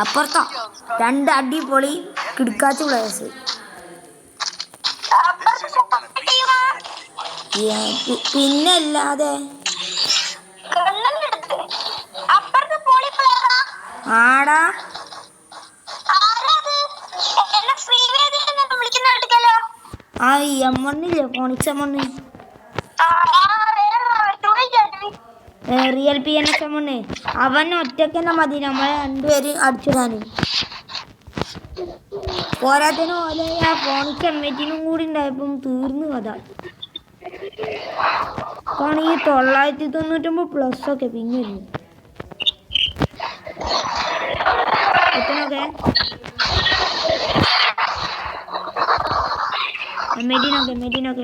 അപ്പുറത്തോ രണ്ട് അടിപൊളി കിടക്കാച്ച പ്ലേയേഴ്സ്. പിന്നെ അല്ലാതെ ആടാ ആ എമ്മണ്ണില്ലേ ഫോണിക്സ് എമ്മണ്ണ് റിയൽ പി എൻ എസ് എമ്മണ്ണ് അവൻ ഒറ്റക്കെന്നെ മതി നമ്മളെ രണ്ടുപേരും അടിച്ചിടാന്. പോരാത്തതിന് പോലെ ആ ഫോണിക്സ് എമ്മറ്റിനും കൂടി ഉണ്ടായപ്പം തീർന്നു കഥ. കാരണം ഈ 999 ഒക്കെ പിന്നെ എത്തനൊക്കെ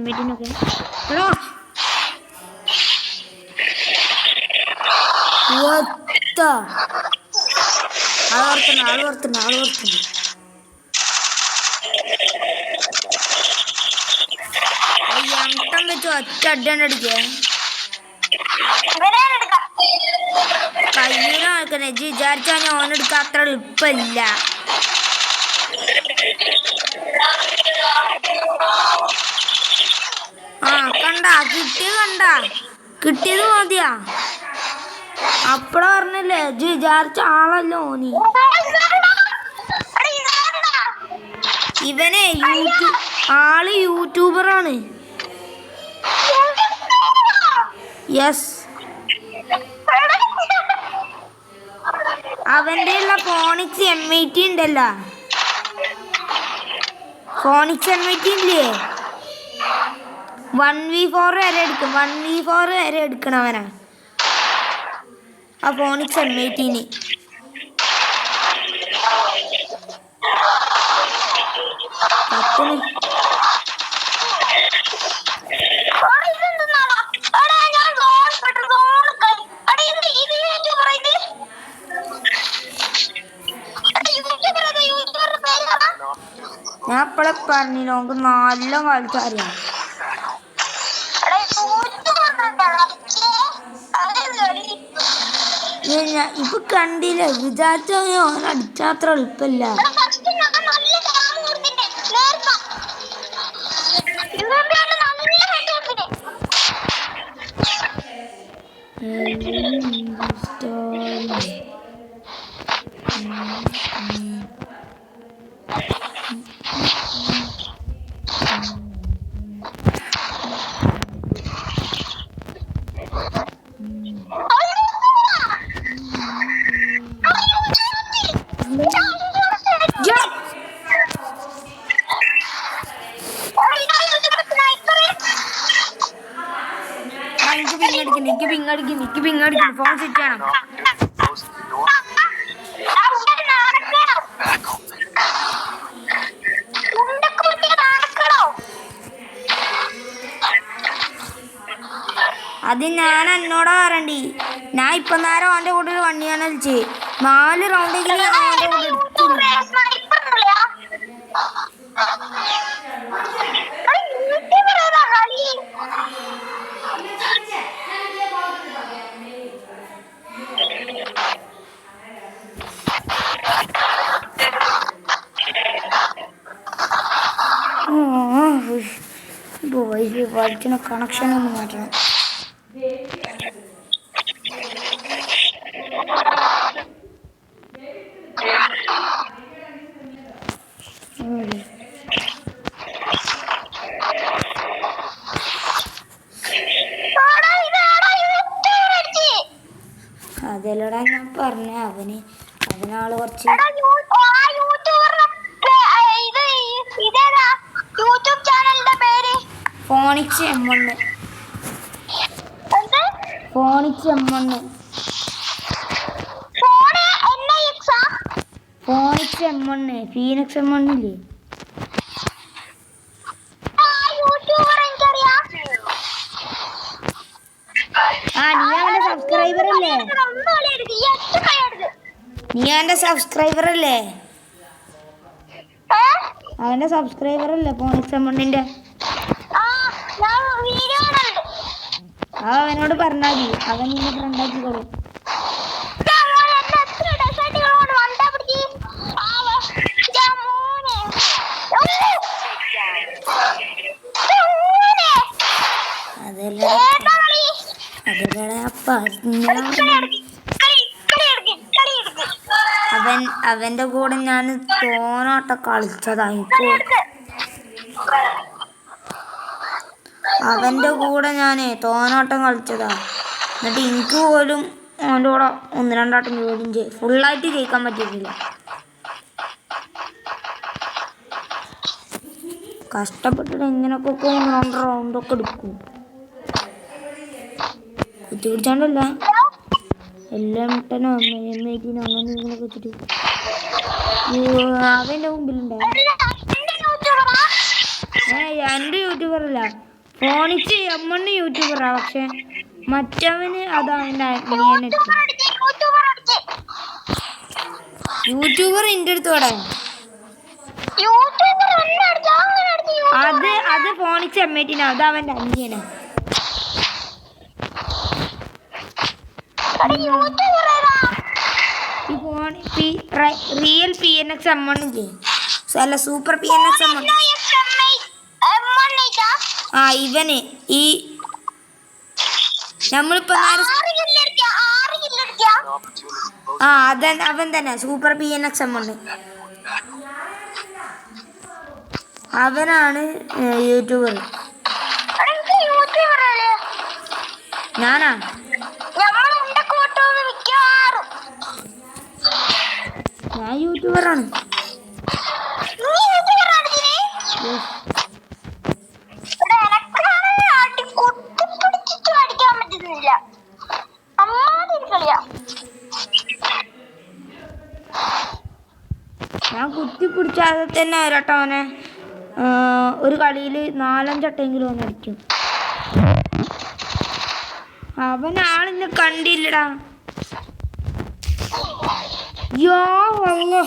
മെഡിനൊക്കെ എടോ ആള് ഓർത്തുന്നു അട്ടം വെച്ച് ഒറ്റ അടിയാണ്ട് അടിക്കേ കയ്യൂനാക്കണേ വിചാരിച്ചാ ഞാൻ ഓനെടുക്കാൻ അത്ര എളുപ്പമില്ല. ആ കിട്ടിയത് മതിയാ. അപ്പഴ പറഞ്ഞല്ലേ വിചാരിച്ച ആളല്ല ഓനി. ഇവനെ ആള് യൂട്യൂബറാണ്. യെസ് അവന്റെ ഉള്ള ഫോണിക്സ് M80 ഉണ്ടല്ലോ. ഫോണിക്സ് M80 ഇല്ലേ 1v4 വരെ എടുക്കണവനാ ആ ഫോണിക്സ് M80. ഞാൻ ഇപ്പഴെ പറഞ്ഞില്ല നമുക്ക് നല്ല കളിച്ചറിയാം. ഇപ്പൊ കണ്ടില്ല വിചാരിച്ച അടിച്ചാത്ര എളുപ്പല്ല. എനിക്ക് പിങ്ങടിക്കണം ഫോൺ സ്വിച്ച് ചെയ്യണം. അത് ഞാൻ എന്നോടാ പറയണ്ടി. ഞാൻ ഇപ്പൊ നേരം അവന്റെ കൂടെ ഒരു വണ്ടിയാണ് കളിച്ച് 4 റൗണ്ടെങ്കിലും അവന്റെ കൂടെ എടുത്തു. വൈഫൈ കണക്ഷൻ ഒന്ന് മാറ്റണം. അതിലൂടെ ഞാൻ പറഞ്ഞ അതിനാള് കുറച്ച് ഫോണിക്സ് M1 ഫീനിക്സ് M1 ഇല്ലേ? ആ നീ അവന്റെ സബ്സ്ക്രൈബർ അല്ലേ? അവന്റെ സബ്സ്ക്രൈബർ അല്ലേ ഫോണിക്സ് M1ന്റെ? അവനോട് പറഞ്ഞാൽ മതി, അവൻ നിന്നെ ഫ്രണ്ടാക്കിക്കോളും. അവന്റെ കൂടെ ഞാൻ തോനോട്ടം കളിച്ചതായി. അവന്റെ കൂടെ ഞാനേ തോനോട്ടം കളിച്ചതാ. എന്നിട്ട് എനിക്ക് പോലും അവൻ്റെ കൂടെ 1-2 ആട്ടം ജോലിയും ഫുള്ളായിട്ട് ജയിക്കാൻ പറ്റിയിട്ടില്ല. കഷ്ടപ്പെട്ടിട്ട് എങ്ങനെയൊക്കെ 1-2 റൗണ്ടൊക്കെ എടുക്കും. കുത്തി പിടിച്ചാണ്ടല്ല, എല്ലാം മുട്ടനോ എന്നേക്കിനോ അങ്ങനെ ഇങ്ങനെയൊക്കെ വെച്ചിട്ട് അവൻ്റെ മുമ്പിലുണ്ടോ? എൻ്റെ യൂട്യൂബറല്ല, ഫോണിച്ച് എമ്മണ് യൂട്യൂബറാ. പക്ഷെ മറ്റവന് അതാ യൂട്യൂബർ എൻ്റെ അടുത്ത് ഇവിടെ. അത് ഫോണിച്ച് എമ്മേറ്റിനാ, അത് അവൻ്റെ അനിയനാ. ഈ ഫോൺ റിയൽ PNX എമ്മണില്ലേ, അല്ല സൂപ്പർ PNX എമ്മൺ. ആ ഇവന് ഈ നമ്മളിപ്പോ അവൻ തന്നെ സൂപ്പർ PNX എമ്മണ്. അവനാണ് യൂട്യൂബർ. ഞാനാ ഞാൻ യൂട്യൂബറാണ്. ഞാൻ കുത്തി പിടിച്ചാതെ തന്നെ ഒരട്ടോ അവനെ ഒരു കളിയിൽ 4-5 വട്ടമെങ്കിലും അവൻ അടിക്കും. അവനാളിന്ന് കണ്ടില്ലടാ. യോ അല്ലോ,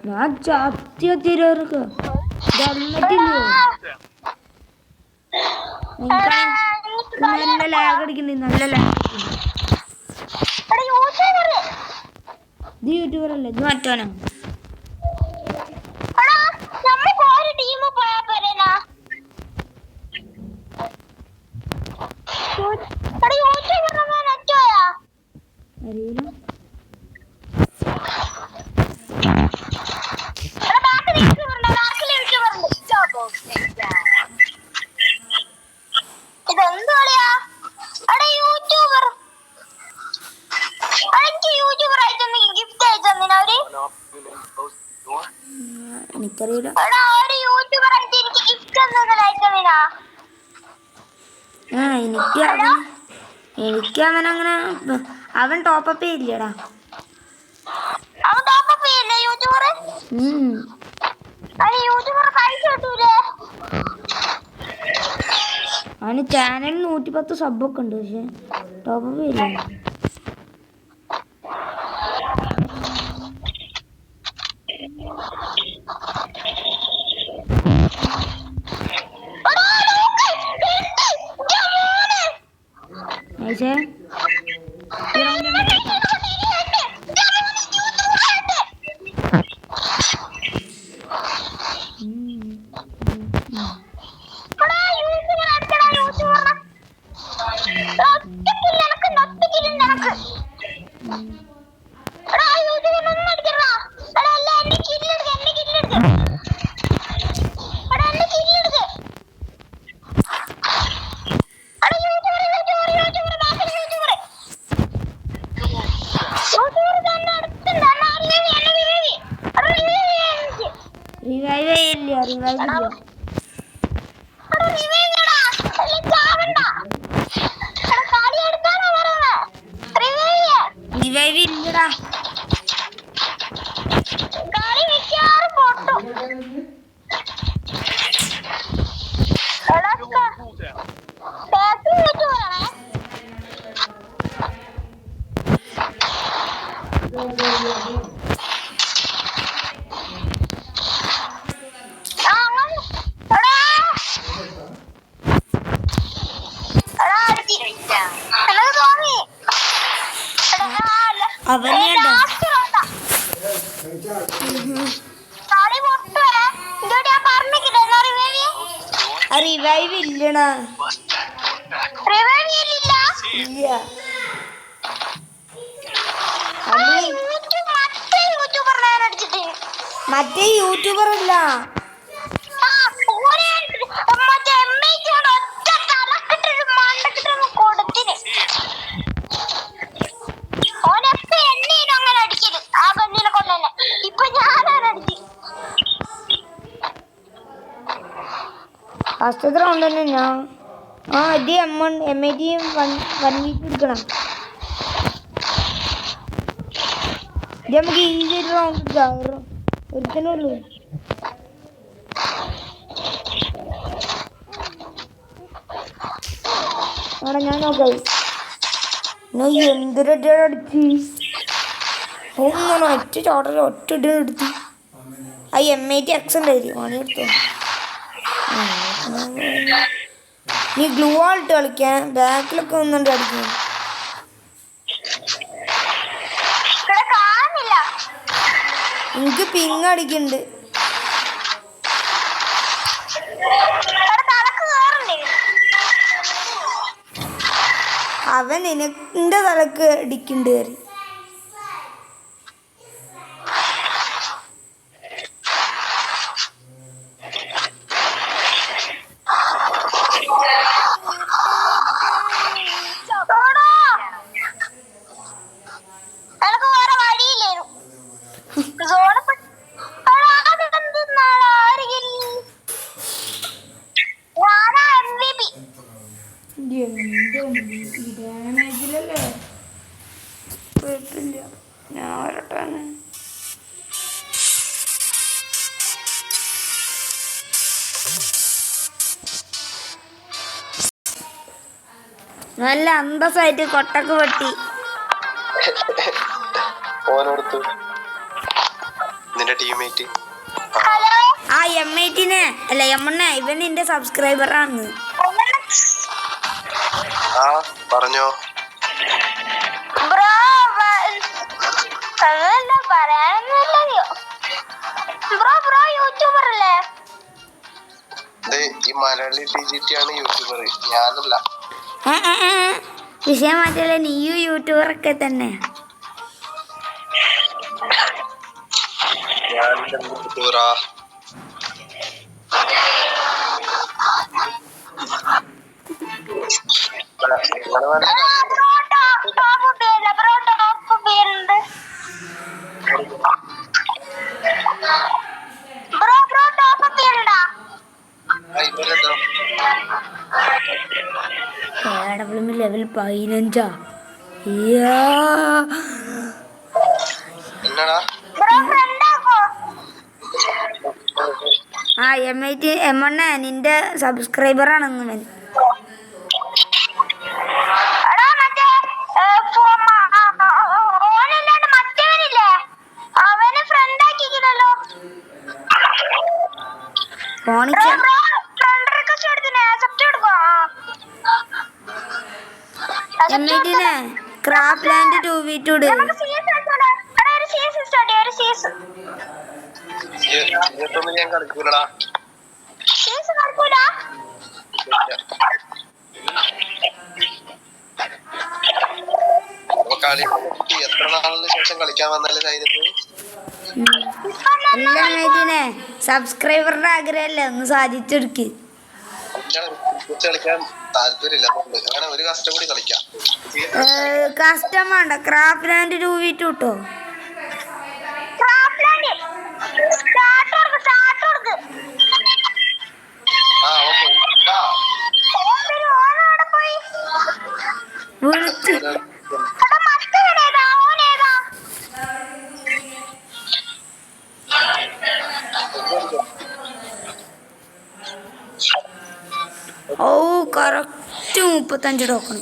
ഞാൻ ചത്തിയത്തിരക്ക് ഇതല്ലട്ടില്ലോ. നല്ല ലാഗ് അടിക്കണ്ടേ, നല്ല ലാഗ്. ഇത് യൂട്യൂബറല്ലേ, ഇത് മറ്റോനാ. അറിയില്ല, എനിക്കറിയില്ല. എനിക്ക് അവനങ്ങനെ അവൻ ടോപ്പപ്പ് ചെയ്യില്ലടാ. അവന് ചാനലിൽ 110 സബ്ബൊക്കെ ഉണ്ട്, പക്ഷെ ടോപ്പപ്പ് ചെയ്യില്ല. റിവൈവ് ഇല്ലണ ഇല്ല. മറ്റേ യൂട്യൂബർ അല്ല, ഫസ്റ്റ് റൗണ്ട് തന്നെ ഞാൻ. ഇത് MIT 1 വീക്ക് എടുക്കണം. ഇത് നമുക്ക് ഈസി ആയിട്ട് റൗണ്ട് എടുക്കാം. ഒരുത്തനുള്ളൂ. അവിടെ ഞാൻ നോക്കാം. എന്തൊരു അടിച്ച് ഒറ്റ ചോട്ടൽ ഒറ്റ ഇട്ടെടുത്ത്. ആ MIT X ഉണ്ടായിരുന്നു, പണി എടുത്തോ. നീ ഗ്ലൂ ആൾട്ട് കളിക്കാൻ ബാക്കിലൊക്കെ ഒന്നുണ്ട് അടിക്കാൻ. എനിക്ക് പിങ് അടിക്കുന്നുണ്ട്. അവൻ എന്റെ തലക്ക് അടിക്കുന്നുണ്ട് കയറി. ഡാമേജിലല്ലേ കുഴപ്പമില്ല, ഞാൻ വരട്ടാണ്. നല്ല അന്തസ്സായിട്ട് കൊട്ടക്ക് വെട്ടി. ആ MIT-നെ അല്ല എമ്മണ്ണ, ഇവൻ നിന്റെ സബ്സ്ക്രൈബറാണ്. പറഞ്ഞോ ഈ മലയാളി TGT ആണ് യൂട്യൂബർ, ഞാനല്ല. വിഷയം മാറ്റല്ലേ, നീയും യൂട്യൂബറൊക്കെ തന്നെ. ലെവൽ 15. ആ MIT എമ്മണ്ണ നിന്റെ സബ്സ്ക്രൈബറാണെന്ന്. MIT-നെ ക്രാഫ്റ്റ്ലാൻഡ് 2v2 ഇട്. ഞാൻ കളിക്കൂലടാ. എത്ര നാളിന് ശേഷം കളിക്കാൻ വന്നാലും MIT-നെ സബ്സ്ക്രൈബറുടെ ആഗ്രഹമല്ലേ, ഒന്ന് സാധിച്ചെടുക്ക്. കളിക്കാൻ താല്പര്യമില്ല, അങ്ങനെ ഒരു കസ്റ്റം കൂടി കളിക്കാം. കസ്റ്റം വേണ്ട, ക്രാഫ്റ്റ്ലാൻഡ് 2v2 ഇട്ടോ. ഓ കറക്റ്റ് 35 ടോക്കൺ.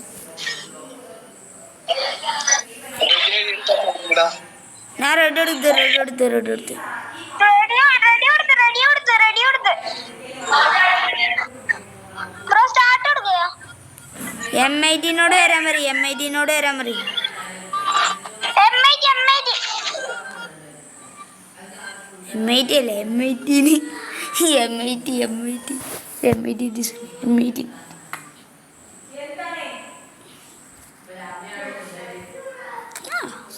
ഞാൻ റെഡി എടുത്ത് MIT-നോട് വരാൻ പറയും. M80 അല്ലേ M80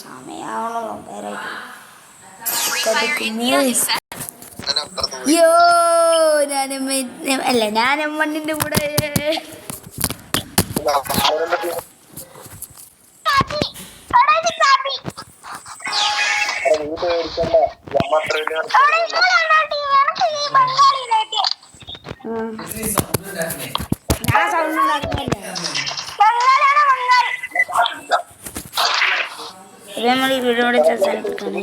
സമയാവണല്ലോ യോ അല്ല ഞാൻ M1ന്റെ കൂടെ ഞാൻ സൗണ്ട് ഉണ്ടാക്കുന്നില്ല നമ്മൾ ഈ വീഡിയോ അവസാനിപ്പിക്കുകയാണ്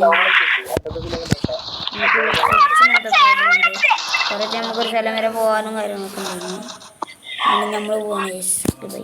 കുറച്ച് നമുക്കൊരു സ്ഥലം വരെ പോകാനും കാര്യങ്ങളൊക്കെ ഉണ്ടായിരുന്നു നമ്മൾ പോകണം ബൈ